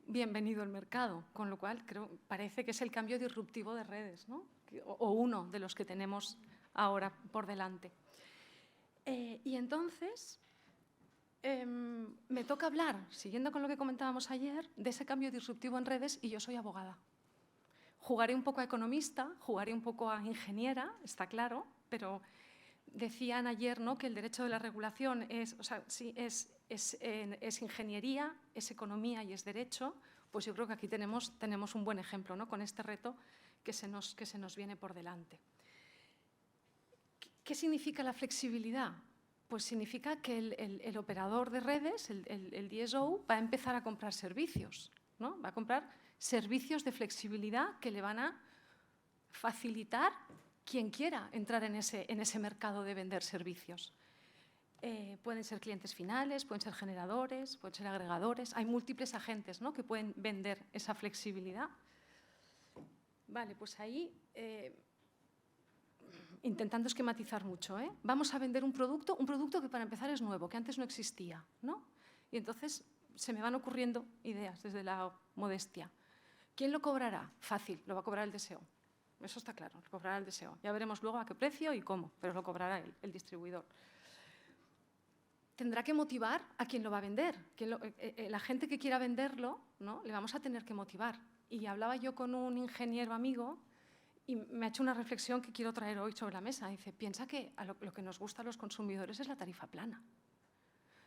bienvenido al mercado, con lo cual parece que es el cambio disruptivo de redes, ¿no? O uno de los que tenemos ahora por delante. Y entonces me toca hablar, siguiendo con lo que comentábamos ayer, de ese cambio disruptivo en redes, y yo soy abogada. Jugaré un poco a economista, jugaré un poco a ingeniera, está claro, pero decían ayer, ¿no?, que el derecho de la regulación es ingeniería, es economía y es derecho. Pues yo creo que aquí tenemos un buen ejemplo, ¿no?, con este reto que se nos viene por delante. ¿Qué significa la flexibilidad? Pues significa que el operador de redes, el DSO, va a empezar a comprar servicios, ¿no? Va a comprar servicios de flexibilidad que le van a facilitar quien quiera entrar en ese mercado de vender servicios. Pueden ser clientes finales, pueden ser generadores, pueden ser agregadores. Hay múltiples agentes, ¿no?, que pueden vender esa flexibilidad. Vale, pues ahí, intentando esquematizar mucho, vamos a vender un producto que para empezar es nuevo, que antes no existía, ¿no? Y entonces se me van ocurriendo ideas desde la modestia. ¿Quién lo cobrará? Fácil, lo va a cobrar el DSO. Eso está claro, lo cobrará el DSO. Ya veremos luego a qué precio y cómo, pero lo cobrará el distribuidor. Tendrá que motivar a quien lo va a vender. La gente que quiera venderlo, ¿no?, le vamos a tener que motivar. Y hablaba yo con un ingeniero amigo y me ha hecho una reflexión que quiero traer hoy sobre la mesa. Dice, piensa que lo que nos gusta a los consumidores es la tarifa plana.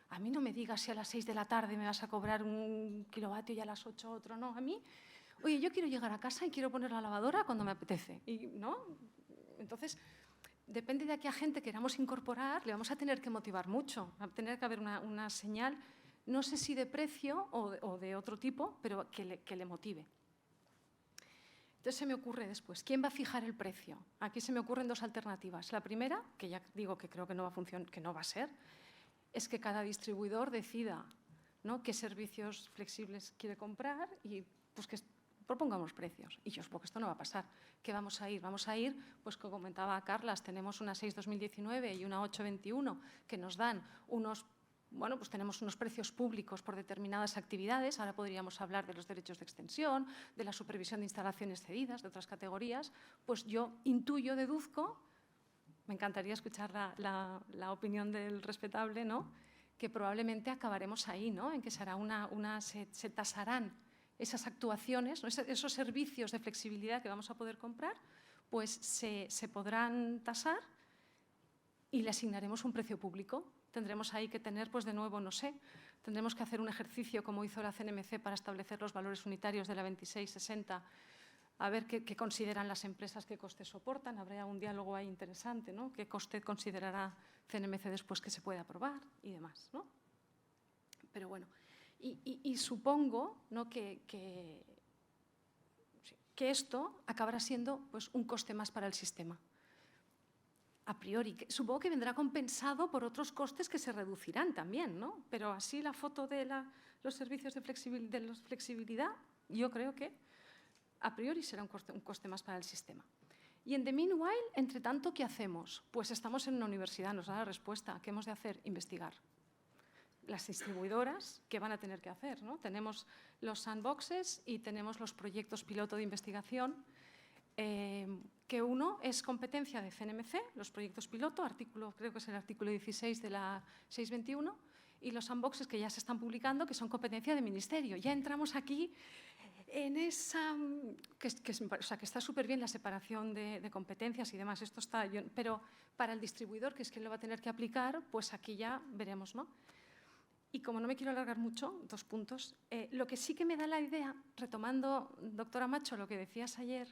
A mí no me digas si a las 6 de la tarde me vas a cobrar 1 kilovatio y a las 8 otro. No, a mí, oye, yo quiero llegar a casa y quiero poner la lavadora cuando me apetece. ¿No? Entonces, depende de a qué agente queramos incorporar, le vamos a tener que motivar mucho. Va a tener que haber una señal, no sé si de precio o de otro tipo, pero que le motive. Entonces se me ocurre después, ¿quién va a fijar el precio? Aquí se me ocurren dos alternativas. La primera, que ya digo que creo que no va a funcionar, que no va a ser, es que cada distribuidor decida, ¿no?, qué servicios flexibles quiere comprar y pues que propongamos precios. Y yo supongo que esto no va a pasar. ¿Qué vamos a ir? Vamos a ir, pues como comentaba Carlas, tenemos una 6-2019 y una 8-21 que nos dan unos, bueno, pues tenemos unos precios públicos por determinadas actividades. Ahora podríamos hablar de los derechos de extensión, de la supervisión de instalaciones cedidas, de otras categorías. Pues yo intuyo, deduzco, me encantaría escuchar la opinión del respetable, ¿no?, que probablemente acabaremos ahí, ¿no?, en que se hará se tasarán esas actuaciones, ¿no?, esos servicios de flexibilidad que vamos a poder comprar, pues se podrán tasar y le asignaremos un precio público. Tendremos ahí que tener, pues de nuevo, no sé, tendremos que hacer un ejercicio como hizo la CNMC para establecer los valores unitarios de la 2660, a ver qué consideran las empresas, qué costes soportan. Habrá un diálogo ahí interesante, ¿no?, qué coste considerará CNMC después que se pueda aprobar y demás, ¿no? Pero bueno, y supongo, ¿no?, que esto acabará siendo, pues, un coste más para el sistema. A priori, supongo que vendrá compensado por otros costes que se reducirán también, ¿no? Pero así la foto de los servicios de flexibilidad yo creo que a priori será un coste más para el sistema. Y en the meanwhile, entre tanto, ¿qué hacemos? Pues estamos en una universidad, nos da la respuesta. ¿Qué hemos de hacer? Investigar. Las distribuidoras, ¿qué van a tener que hacer? ¿No? Tenemos los sandboxes y tenemos los proyectos piloto de investigación, que uno es competencia de CNMC, los proyectos piloto, creo que es el artículo 16 de la 621, y los sandboxes que ya se están publicando, que son competencia de ministerio. Ya entramos aquí en esa, que está súper bien la separación de competencias y demás, esto está, pero para el distribuidor, que es quien lo va a tener que aplicar, pues aquí ya veremos, ¿no? Y como no me quiero alargar mucho, 2 puntos, lo que sí que me da la idea, retomando, doctora Macho, lo que decías ayer,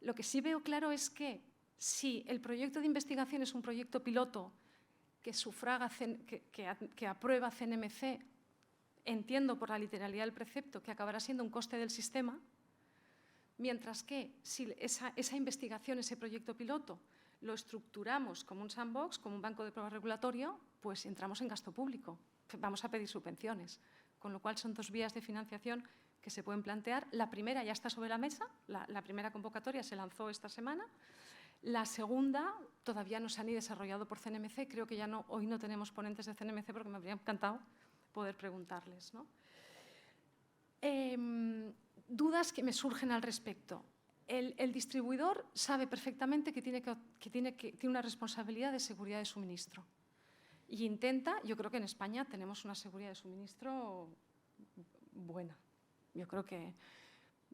lo que sí veo claro es que si el proyecto de investigación es un proyecto piloto que sufraga, que aprueba CNMC, entiendo por la literalidad del precepto que acabará siendo un coste del sistema, mientras que si esa investigación, ese proyecto piloto, lo estructuramos como un sandbox, como un banco de pruebas regulatorio, pues entramos en gasto público, vamos a pedir subvenciones, con lo cual son 2 vías de financiación que se pueden plantear. La primera ya está sobre la mesa, la primera convocatoria se lanzó esta semana. La segunda todavía no se han ni desarrollado por CNMC, creo que hoy no tenemos ponentes de CNMC porque me habría encantado poder preguntarles, ¿no? Dudas que me surgen al respecto. El distribuidor sabe perfectamente que tiene una responsabilidad de seguridad de suministro y intenta, yo creo que en España tenemos una seguridad de suministro buena. Yo creo que,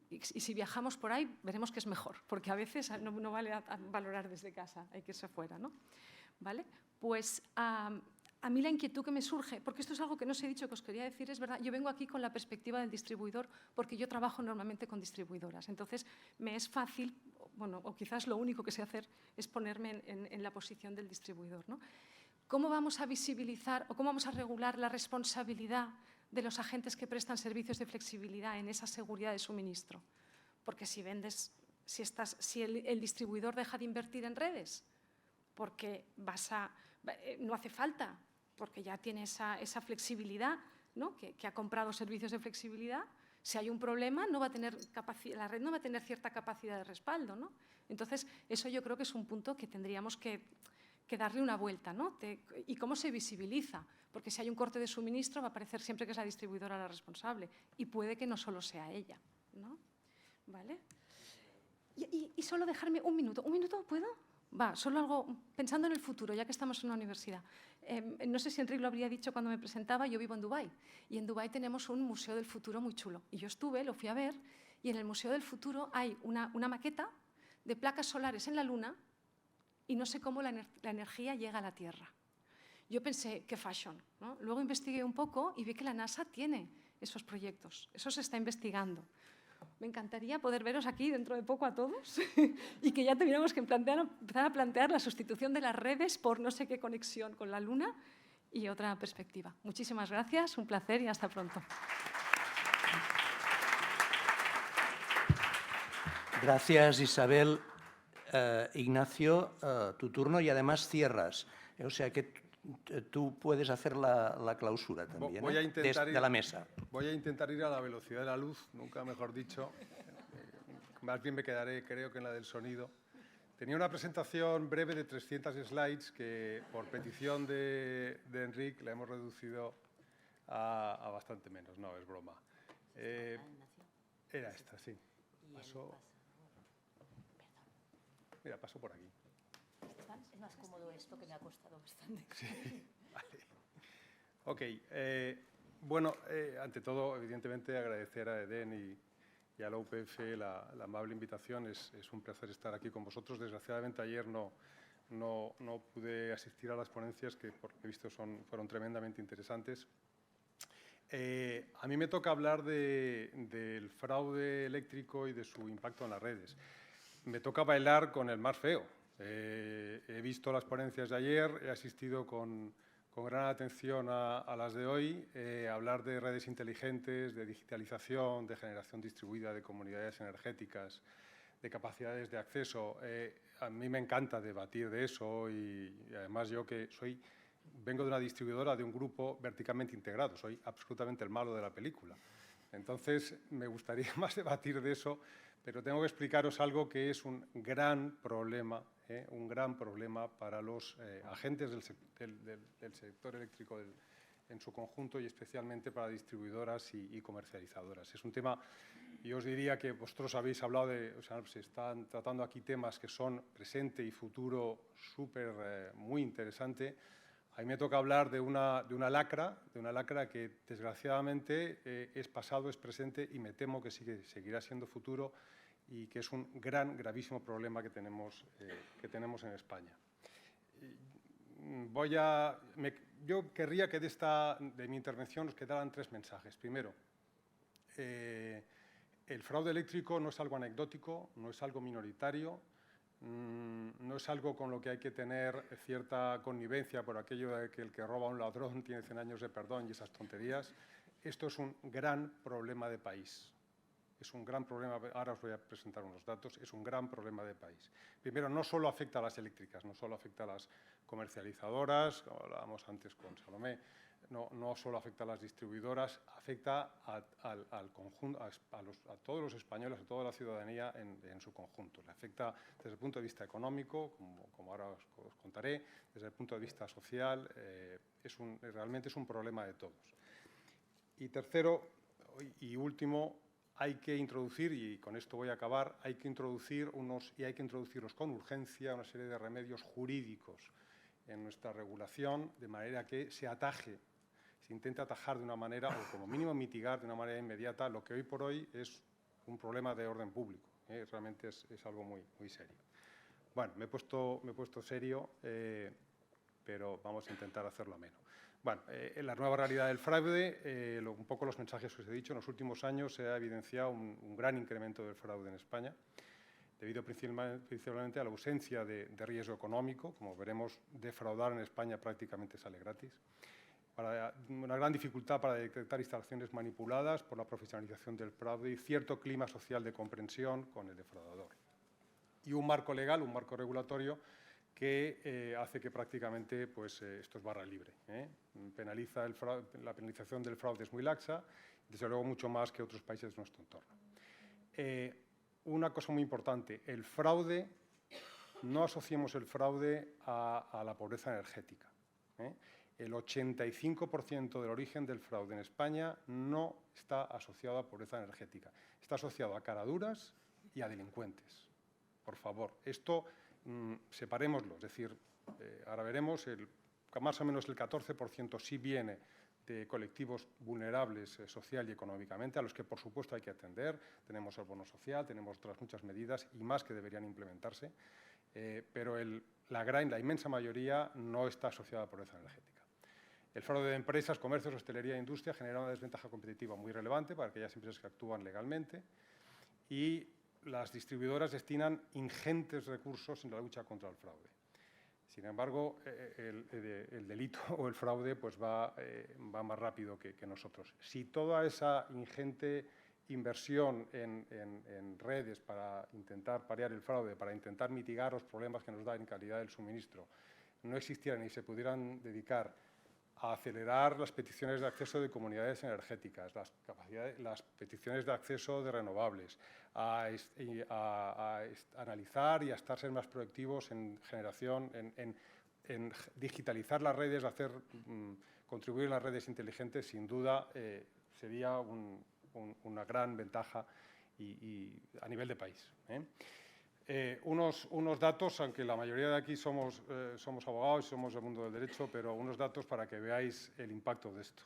y si viajamos por ahí, veremos que es mejor, porque a veces no vale valorar desde casa, hay que irse fuera, ¿no? ¿Vale? Pues a mí la inquietud que me surge, porque esto es algo que no os he dicho que os quería decir, es verdad, yo vengo aquí con la perspectiva del distribuidor porque yo trabajo normalmente con distribuidoras, entonces me es fácil, bueno, o quizás lo único que sé hacer es ponerme en la posición del distribuidor, ¿no? ¿Cómo vamos a visibilizar o cómo vamos a regular la responsabilidad de los agentes que prestan servicios de flexibilidad en esa seguridad de suministro? Porque si el distribuidor deja de invertir en redes, porque no hace falta, porque ya tiene esa flexibilidad, ¿no? que ha comprado servicios de flexibilidad, si hay un problema la red no va a tener cierta capacidad de respaldo, ¿no? Entonces, eso yo creo que es un punto que tendríamos que darle una vuelta, ¿no? ¿Y cómo se visibiliza? Porque si hay un corte de suministro va a parecer siempre que es la distribuidora la responsable y puede que no solo sea ella, ¿no? ¿Vale? Y solo dejarme un minuto. ¿Un minuto puedo? Va, solo algo, pensando en el futuro, ya que estamos en una universidad. No sé si Enrique lo habría dicho cuando me presentaba, yo vivo en Dubái y en Dubái tenemos un museo del futuro muy chulo. Y yo lo fui a ver y en el Museo del Futuro hay una maqueta de placas solares en la Luna y no sé cómo la energía llega a la Tierra. Yo pensé, qué fashion, ¿no? Luego investigué un poco y vi que la NASA tiene esos proyectos, eso se está investigando. Me encantaría poder veros aquí dentro de poco a todos y que ya tuviéramos que empezar a plantear la sustitución de las redes por no sé qué conexión con la Luna y otra perspectiva. Muchísimas gracias, un placer y hasta pronto. Gracias, Isabel. Ignacio, tu turno y además cierras. O sea que tú puedes hacer la clausura también, voy a intentar de la mesa. Voy a intentar ir a la velocidad de la luz, nunca mejor dicho. Más bien me quedaré, creo que en la del sonido. Tenía una presentación breve de 300 slides que, por petición de Enrique, la hemos reducido a bastante menos. No, es broma. Era esta, sí. Mira, paso por aquí. Es más cómodo esto, que me ha costado bastante. Sí, vale. Ok. Bueno, ante todo, evidentemente, agradecer a EDEN y a la UPF la amable invitación. Es un placer estar aquí con vosotros. Desgraciadamente, ayer no pude asistir a las ponencias que, por lo que he visto, fueron tremendamente interesantes. A mí me toca hablar del fraude eléctrico y de su impacto en las redes. Me toca bailar con el más feo. He visto las ponencias de ayer, he asistido con gran atención a las de hoy, hablar de redes inteligentes, de digitalización, de generación distribuida de comunidades energéticas, de capacidades de acceso. A mí me encanta debatir de eso y además yo que vengo de una distribuidora, de un grupo verticalmente integrado, soy absolutamente el malo de la película. Entonces, me gustaría más debatir de eso, pero tengo que explicaros algo que es un gran problema para los agentes del sector eléctrico en su conjunto y especialmente para distribuidoras y comercializadoras. Es un tema, yo os diría que vosotros habéis hablado se están tratando aquí temas que son presente y futuro muy interesante. A mí me toca hablar de una lacra que desgraciadamente es pasado, es presente y me temo que seguirá siendo futuro y que es un gravísimo problema que tenemos en España. Yo querría que de mi intervención nos quedaran 3 mensajes. Primero, el fraude eléctrico no es algo anecdótico, no es algo minoritario, no es algo con lo que hay que tener cierta connivencia por aquello de que el que roba a un ladrón tiene 100 años de perdón y esas tonterías. Esto es un gran problema de país. Es un gran problema, ahora os voy a presentar unos datos, es un gran problema de país. Primero, no solo afecta a las eléctricas, no solo afecta a las comercializadoras, como hablábamos antes con Salomé, no solo afecta a las distribuidoras, afecta al conjunto, a todos los españoles, a toda la ciudadanía en su conjunto. Le afecta desde el punto de vista económico, como ahora os contaré, desde el punto de vista social, realmente es un problema de todos. Y tercero y último, hay que introducir, y con esto voy a acabar, hay que introducirlos con urgencia una serie de remedios jurídicos en nuestra regulación, de manera que se intente atajar de una manera, o como mínimo mitigar de una manera inmediata, lo que hoy por hoy es un problema de orden público. Realmente es algo muy, muy serio. Bueno, me he puesto serio, pero vamos a intentar hacerlo ameno. Bueno, en la nueva realidad del fraude, un poco los mensajes que os he dicho, en los últimos años se ha evidenciado un gran incremento del fraude en España, debido principalmente a la ausencia de riesgo económico. Como veremos, defraudar en España prácticamente sale gratis. Una gran dificultad para detectar instalaciones manipuladas por la profesionalización del fraude y cierto clima social de comprensión con el defraudador. Y un marco legal, un marco regulatorio que hace que prácticamente esto es barra libre. La penalización del fraude es muy laxa, desde luego mucho más que otros países de nuestro entorno. Una cosa muy importante, el fraude, no asociemos el fraude a la pobreza energética. El 85% del origen del fraude en España no está asociado a pobreza energética, está asociado a caraduras y a delincuentes. Por favor, esto separémoslo, es decir, ahora veremos, más o menos el 14% sí viene de colectivos vulnerables social y económicamente, a los que por supuesto hay que atender. Tenemos el bono social, tenemos otras muchas medidas y más que deberían implementarse, pero la inmensa mayoría no está asociada a pobreza energética. El fraude de empresas, comercios, hostelería e industria genera una desventaja competitiva muy relevante para aquellas empresas que actúan legalmente y las distribuidoras destinan ingentes recursos en la lucha contra el fraude. Sin embargo, el delito o el fraude va más rápido que nosotros. Si toda esa ingente inversión en redes para intentar paliar el fraude, para intentar mitigar los problemas que nos da en calidad del suministro, no existieran y se pudieran dedicar a acelerar las peticiones de acceso de comunidades energéticas, las peticiones de acceso de renovables, a analizar y a ser más proactivos en generación, en digitalizar las redes, contribuir a las redes inteligentes, sin duda sería una gran ventaja a nivel de país. Unos datos, aunque la mayoría de aquí somos abogados y somos del mundo del derecho, pero unos datos para que veáis el impacto de esto.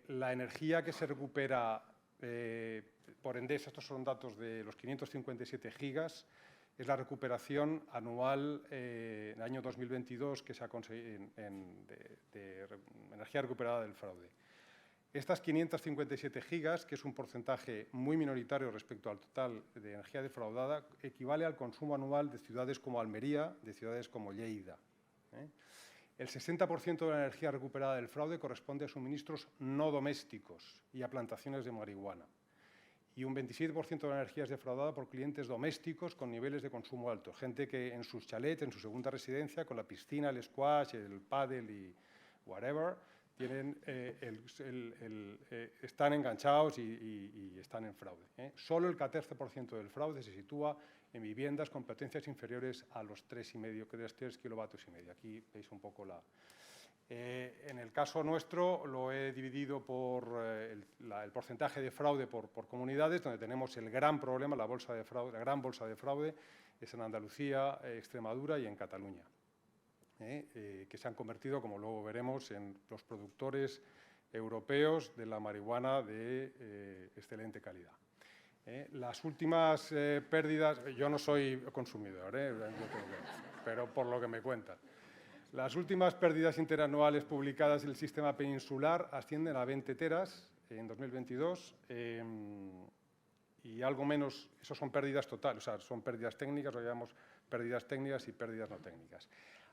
La energía que se recupera por Endesa, estos son datos de los 557 gigas, es la recuperación anual en el año 2022 que se ha conseguido de energía recuperada del fraude. Estas 557 gigas, que es un porcentaje muy minoritario respecto al total de energía defraudada, equivale al consumo anual de ciudades como Almería, de ciudades como Lleida. El 60% de la energía recuperada del fraude corresponde a suministros no domésticos y a plantaciones de marihuana. Y un 27% de la energía es defraudada por clientes domésticos con niveles de consumo alto. Gente que en sus chalets, en su segunda residencia, con la piscina, el squash, el pádel y whatever, están enganchados y están en fraude. Solo el 14% del fraude se sitúa en viviendas con potencias inferiores a los 3,5 kilovatios y medio. Aquí veis un poco la... en el caso nuestro lo he dividido por el porcentaje de fraude por comunidades, donde tenemos el gran problema, la gran bolsa de fraude, es en Andalucía, Extremadura y en Cataluña, que se han convertido, como luego veremos, en los productores europeos de la marihuana de excelente calidad. Las últimas pérdidas, yo no soy consumidor, pero por lo que me cuentan. Las últimas pérdidas interanuales publicadas en el sistema peninsular ascienden a 20 teras en 2022 y algo menos, eso son pérdidas totales, o sea, son pérdidas técnicas, lo llamamos pérdidas técnicas y pérdidas no técnicas.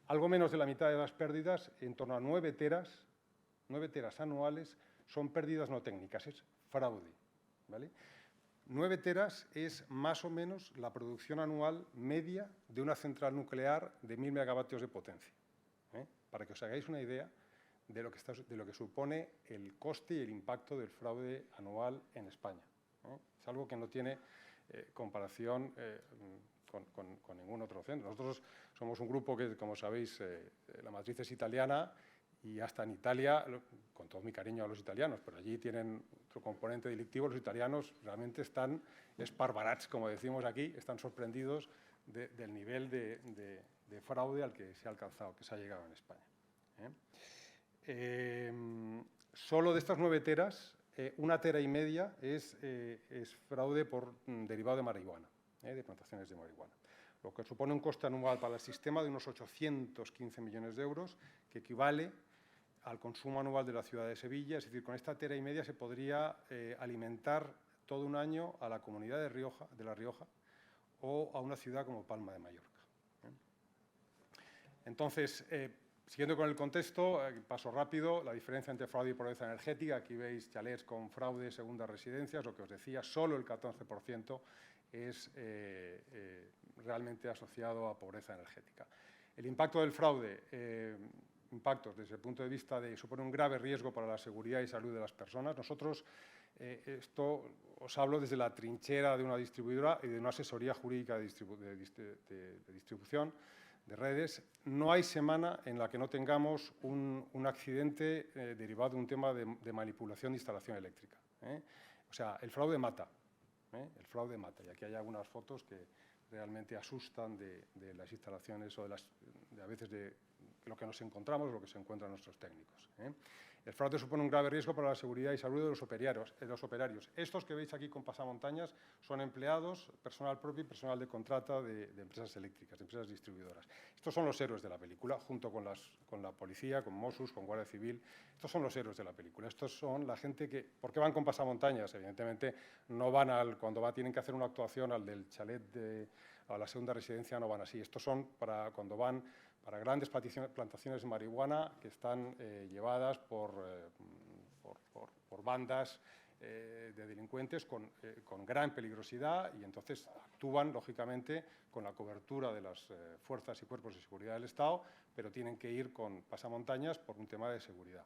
Algo menos de la mitad de las pérdidas, en torno a 9 teras anuales, son pérdidas no técnicas, es fraude, ¿vale? 9 teras es más o menos la producción anual media de una central nuclear de 1000 megavatios de potencia. Para que os hagáis una idea de lo que supone el coste y el impacto del fraude anual en España. Es algo que no tiene comparación con ningún otro centro. Nosotros somos un grupo que, como sabéis, la matriz es italiana y hasta en Italia, con todo mi cariño a los italianos, pero allí tienen otro componente delictivo, los italianos realmente están esparbarats, como decimos aquí, están sorprendidos del nivel de fraude al que se ha alcanzado, que se ha llegado en España. Solo de estas 9 teras, 1,5 teras es fraude derivado de marihuana, de plantaciones de marihuana, lo que supone un coste anual para el sistema de unos 815 millones de euros, que equivale al consumo anual de la ciudad de Sevilla. Es decir, con esta 1,5 teras se podría alimentar todo un año a la comunidad de La Rioja o a una ciudad como Palma de Mallorca. Entonces, siguiendo con el contexto, paso rápido, la diferencia entre fraude y pobreza energética. Aquí veis chalets con fraude, segundas residencias, lo que os decía, solo el 14% es realmente asociado a pobreza energética. El impacto del fraude, impactos desde el punto de vista de supone un grave riesgo para la seguridad y salud de las personas. Nosotros, esto os hablo desde la trinchera de una distribuidora y de una asesoría jurídica de distribución de redes. No hay semana en la que no tengamos un accidente derivado de un tema de manipulación de instalación eléctrica. O sea, el fraude mata. El fraude mata. Y aquí hay algunas fotos que realmente asustan de las instalaciones o a veces de lo que nos encontramos o lo que se encuentran nuestros técnicos. El fraude supone un grave riesgo para la seguridad y salud de los operarios. Estos que veis aquí con pasamontañas son empleados, personal propio y personal de contrata de empresas eléctricas, de empresas distribuidoras. Estos son los héroes de la película, junto con la policía, con Mossos, con Guardia Civil. Estos son los héroes de la película. Estos son la gente que... ¿Por qué van con pasamontañas? Evidentemente no van cuando tienen que hacer una actuación al del chalet a la segunda residencia, no van así. Estos son cuando van para grandes plantaciones de marihuana que están llevadas por bandas de delincuentes con gran peligrosidad, y entonces actúan, lógicamente, con la cobertura de las fuerzas y cuerpos de seguridad del Estado, pero tienen que ir con pasamontañas por un tema de seguridad.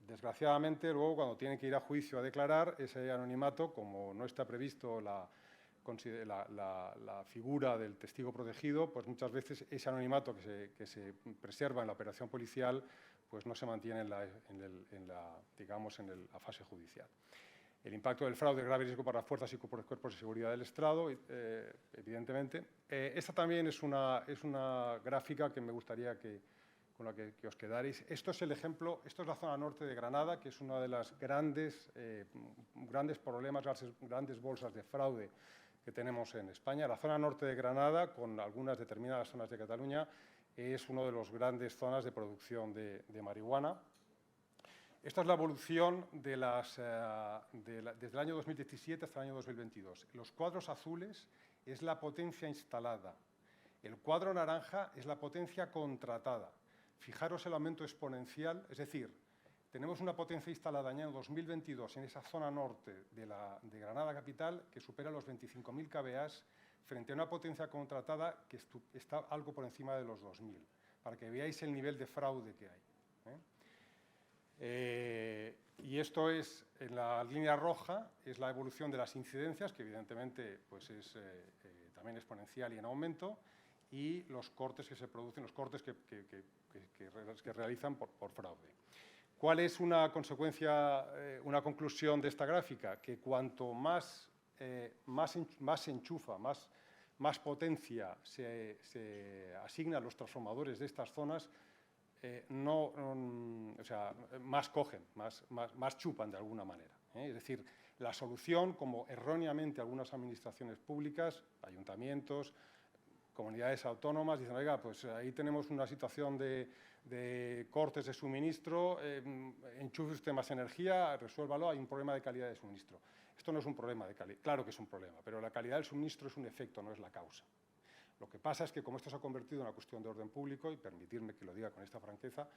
Desgraciadamente, luego, cuando tienen que ir a juicio a declarar, ese anonimato, como no está previsto la figura del testigo protegido, pues muchas veces ese anonimato que se preserva en la operación policial pues no se mantiene en la fase judicial. El impacto del fraude, grave riesgo para las fuerzas y cuerpos de seguridad del Estado, evidentemente. Esta también es una gráfica que me gustaría con la que os quedaréis. Esto es el ejemplo, esto es la zona norte de Granada, que es una de las grandes problemas, grandes bolsas de fraude que tenemos en España. La zona norte de Granada, con algunas determinadas zonas de Cataluña, es una de las grandes zonas de producción de marihuana. Esta es la evolución desde el año 2017 hasta el año 2022. Los cuadros azules es la potencia instalada. El cuadro naranja es la potencia contratada. Fijaros el aumento exponencial, es decir, tenemos una potencia instalada en el año 2022 en esa zona norte de Granada capital que supera los 25.000 kVA frente a una potencia contratada que está algo por encima de los 2.000, para que veáis el nivel de fraude que hay. Y esto es, en la línea roja, es la evolución de las incidencias, que evidentemente pues es también exponencial y en aumento, y los cortes que se producen, los cortes que realizan por fraude. ¿Cuál es una consecuencia, una conclusión de esta gráfica? Que cuanto más enchufa, más potencia se asigna a los transformadores de estas zonas, o sea, más cogen, más chupan de alguna manera. Es decir, la solución, como erróneamente algunas administraciones públicas, ayuntamientos, comunidades autónomas, dicen, oiga, pues ahí tenemos una situación de cortes de suministro, enchufe usted más energía, resuélvalo, hay un problema de calidad de suministro. Esto no es un problema de calidad, claro que es un problema, pero la calidad del suministro es un efecto, no es la causa. Lo que pasa es que como esto se ha convertido en una cuestión de orden público, y permitirme que lo diga con esta franqueza,